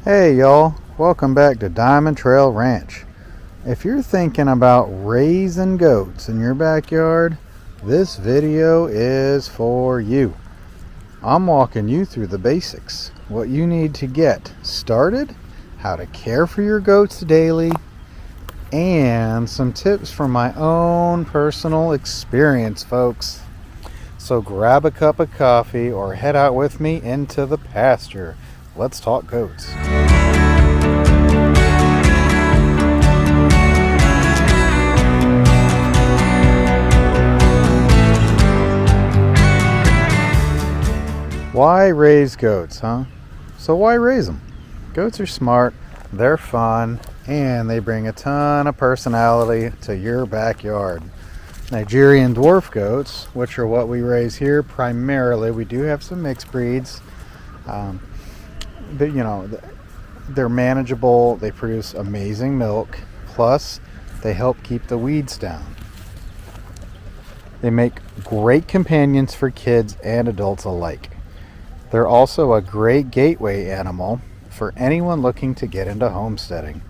Hey y'all, welcome back to DiamondTrail Ranch. If you're thinking about raising goats in your backyard, this video is for you. I'm walking you through the basics, what you need to get started, how to care for your goats daily, and some tips from my own personal experience, folks. So grab a cup of coffee or head out with me into the pasture. Let's talk goats. Why raise goats, huh? So why raise them? Goats are smart, they're fun, and they bring a ton of personality to your backyard. Nigerian dwarf goats, which are what we raise here primarily. We do have some mixed breeds. They're manageable. They produce amazing milk. Plus, they help keep the weeds down. They make great companions for kids and adults alike. They're also a great gateway animal for anyone looking to get into homesteading.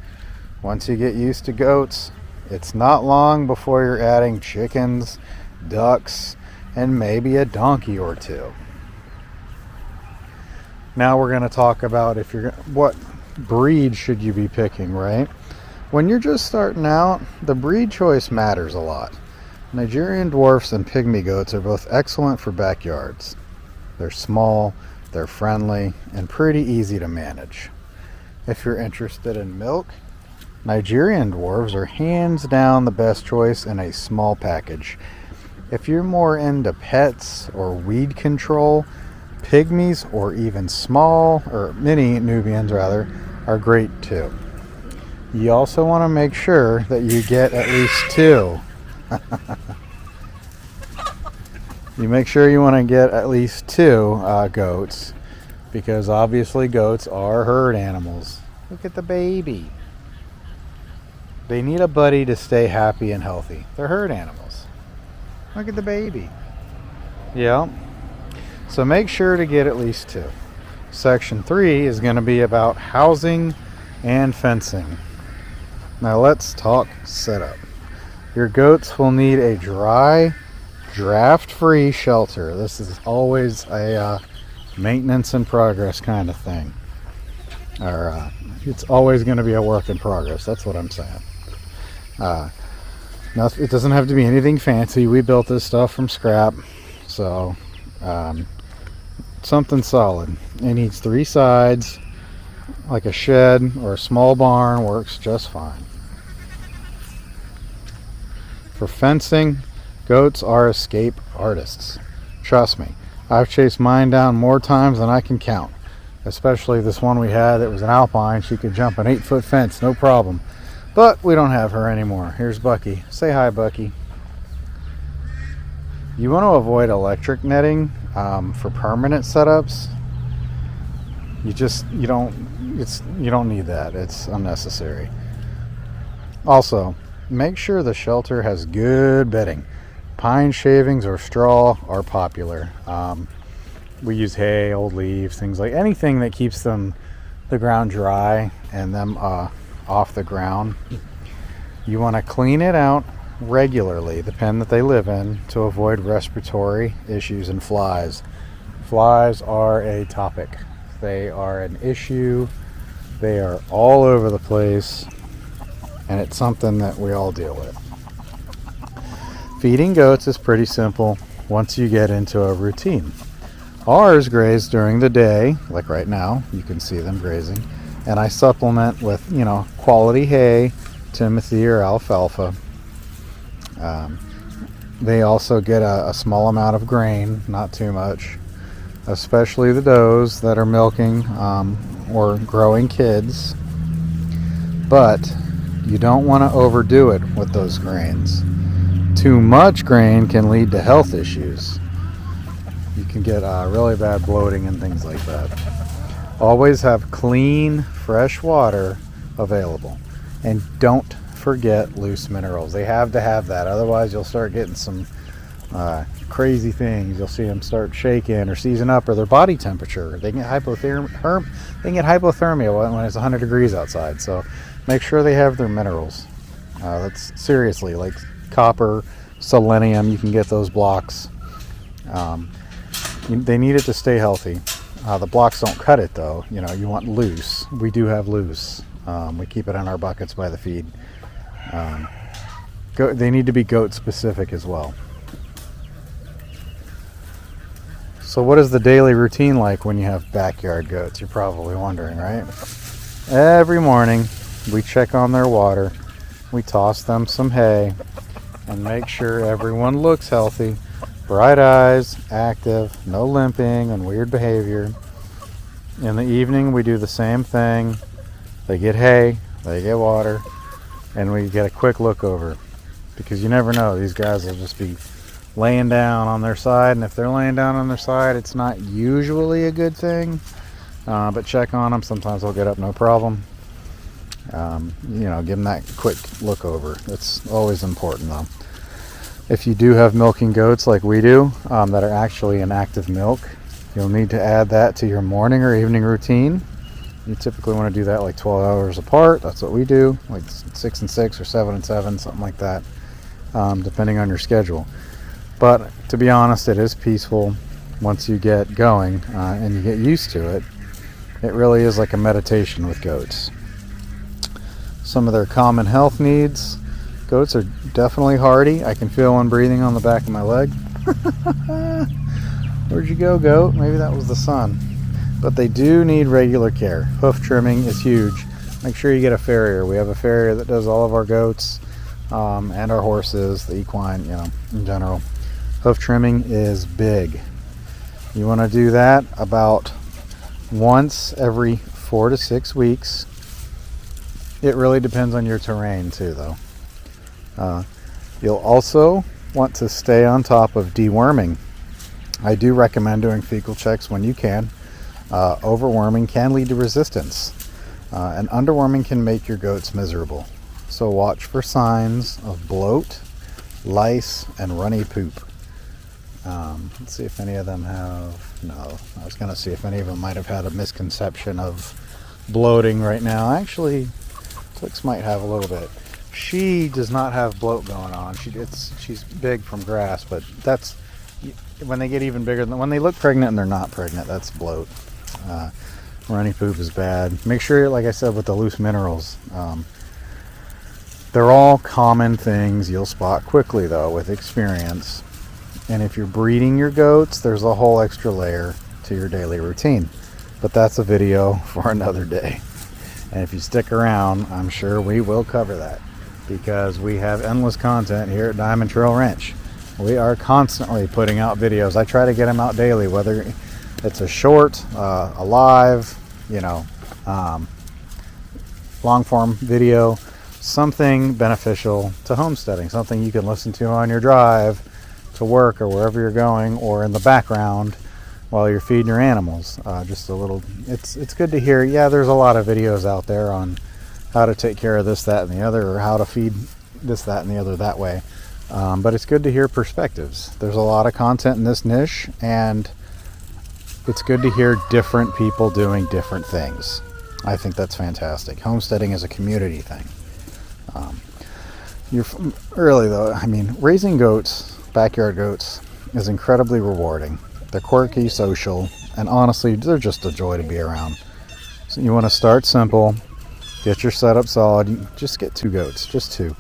Once you get used to goats, it's not long before you're adding chickens, ducks, and maybe a donkey or two. Now we're going to talk about what breed should you be picking, right? When you're just starting out, the breed choice matters a lot. Nigerian dwarfs and pygmy goats are both excellent for backyards. They're small, they're friendly, and pretty easy to manage. If you're interested in milk, Nigerian dwarfs are hands down the best choice in a small package. If you're more into pets or weed control, pygmies or even small or mini Nubians rather are great too. You also want to make sure that you get at least two. You make sure you want to get at least two goats, because obviously goats are herd animals. Look at the baby. They need a buddy to stay happy and healthy. They're herd animals. Look at the baby. Yeah. So make sure to get at least two. Section 3 is going to be about housing and fencing. Now let's talk setup. Your goats will need a dry, draft-free shelter. This is always a maintenance in progress kind of thing. It's always going to be a work in progress. That's what I'm saying. Now, it doesn't have to be anything fancy. We built this stuff from scrap. So something solid. It needs 3 sides, like a shed or a small barn works just fine. For fencing, goats are escape artists. Trust me, I've chased mine down more times than I can count. Especially this one we had that was an alpine. She could jump an 8-foot fence, no problem. But we don't have her anymore. Here's Bucky. Say hi, Bucky. You want to avoid electric netting for permanent setups. You don't need that. It's unnecessary. Also, make sure the shelter has good bedding. Pine shavings or straw are popular. We use hay, old leaves, things like anything that keeps the ground dry and them off the ground. You want to clean it out regularly, the pen that they live in, to avoid respiratory issues and flies. Flies are a topic. They are an issue. They are all over the place, and it's something that we all deal with. Feeding goats is pretty simple once you get into a routine. Ours graze during the day, like right now, you can see them grazing, and I supplement with, quality hay, timothy or alfalfa. They also get a small amount of grain, not too much, especially the does that are milking or growing kids. But you don't want to overdo it with those grains. Too much grain can lead to health issues. You can get really bad bloating and things like that. Always have clean, fresh water available. And don't forget loose minerals. They have to have that. Otherwise, you'll start getting some Crazy things. You'll see them start shaking or seizing up, or their body temperature. They can get hypothermia when it's 100 degrees outside. So make sure they have their minerals. That's seriously like copper, selenium. You can get those blocks. They need it to stay healthy. The blocks don't cut it though. You know, you want loose. We do have loose. We keep it in our buckets by the feed. They need to be goat specific as well. So what is the daily routine like when you have backyard goats? You're probably wondering, right? Every morning we check on their water, we toss them some hay, and make sure everyone looks healthy. Bright eyes, active, no limping and weird behavior. In the evening we do the same thing. They get hay, they get water, and we get a quick look over. Because you never know, these guys will just be laying down on their side, and if they're laying down on their side, it's not usually a good thing, but check on them. Sometimes they'll get up no problem. You know, give them that quick look over. It's always important though. If you do have milking goats like we do, that are actually in active milk, you'll need to add that to your morning or evening routine. You typically want to do that like 12 hours apart. That's what we do, like 6 and 6 or 7 and 7, something like that, depending on your schedule. But to be honest, it is peaceful once you get going and you get used to it. It really is like a meditation with goats. Some of their common health needs. Goats are definitely hardy. I can feel one breathing on the back of my leg. Where'd you go, goat? Maybe that was the sun. But they do need regular care. Hoof trimming is huge. Make sure you get a farrier. We have a farrier that does all of our goats and our horses, the equine, you know, in general. Hoof trimming is big. You want to do that about once every 4 to 6 weeks. It really depends on your terrain too, though. You'll also want to stay on top of deworming. I do recommend doing fecal checks when you can. Overworming can lead to resistance, and underworming can make your goats miserable. So watch for signs of bloat, lice, and runny poop. Let's see if any of them have, no, I was going to see if any of them might have had a misconception of bloating right now. Actually, Twix might have a little bit. She does not have bloat going on. She's big from grass, but that's when they get even bigger. When they look pregnant and they're not pregnant, that's bloat. Runny poop is bad. Make sure, like I said, with the loose minerals, they're all common things you'll spot quickly though with experience. And if you're breeding your goats, there's a whole extra layer to your daily routine. But that's a video for another day. And if you stick around, I'm sure we will cover that, because we have endless content here at DiamondTrail Ranch. We are constantly putting out videos. I try to get them out daily, whether it's a short, a live, you know, long form video, something beneficial to homesteading, something you can listen to on your drive to work or wherever you're going, or in the background while you're feeding your animals. Just a little, it's good to hear. Yeah, there's a lot of videos out there on how to take care of this, that, and the other, or how to feed this, that, and the other that way. But it's good to hear perspectives. There's a lot of content in this niche, and it's good to hear different people doing different things. I think that's fantastic. Homesteading is a community thing. Really though, I mean, raising goats, backyard goats, is incredibly rewarding. They're quirky, social, and honestly, they're just a joy to be around. So you want to start simple, get your setup solid. You just get 2 goats, just 2.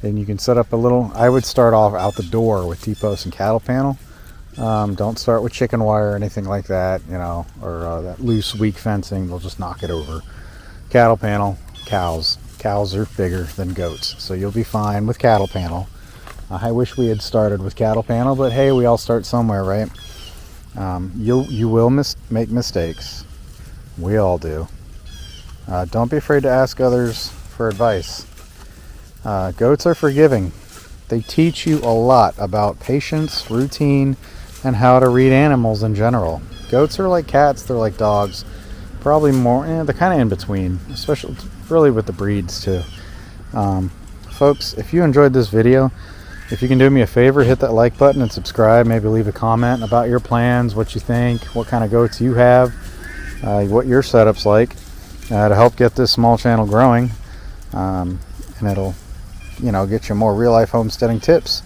Then you can set up a little, I would start off out the door with T-post and cattle panel. Don't start with chicken wire or anything like that, you know, or that loose, weak fencing. They'll just knock it over. Cattle panel, cows. Cows are bigger than goats, so you'll be fine with cattle panel. I wish we had started with cattle panel, but hey, we all start somewhere, right? You will make mistakes. We all do. Don't be afraid to ask others for advice. Goats are forgiving. They teach you a lot about patience, routine, and how to read animals in general. Goats are like cats, they're like dogs. Probably more, they're kind of in between, especially really with the breeds too. Folks, if you enjoyed this video, If you can do me a favor, hit that like button and subscribe. Maybe leave a comment about your plans, what you think, what kind of goats you have, what your setup's like, to help get this small channel growing. And it'll, get you more real life homesteading tips.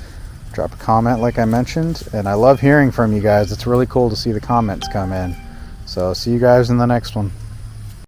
Drop a comment like I mentioned, and I love hearing from you guys. It's really cool to see the comments come in. So see you guys in the next one.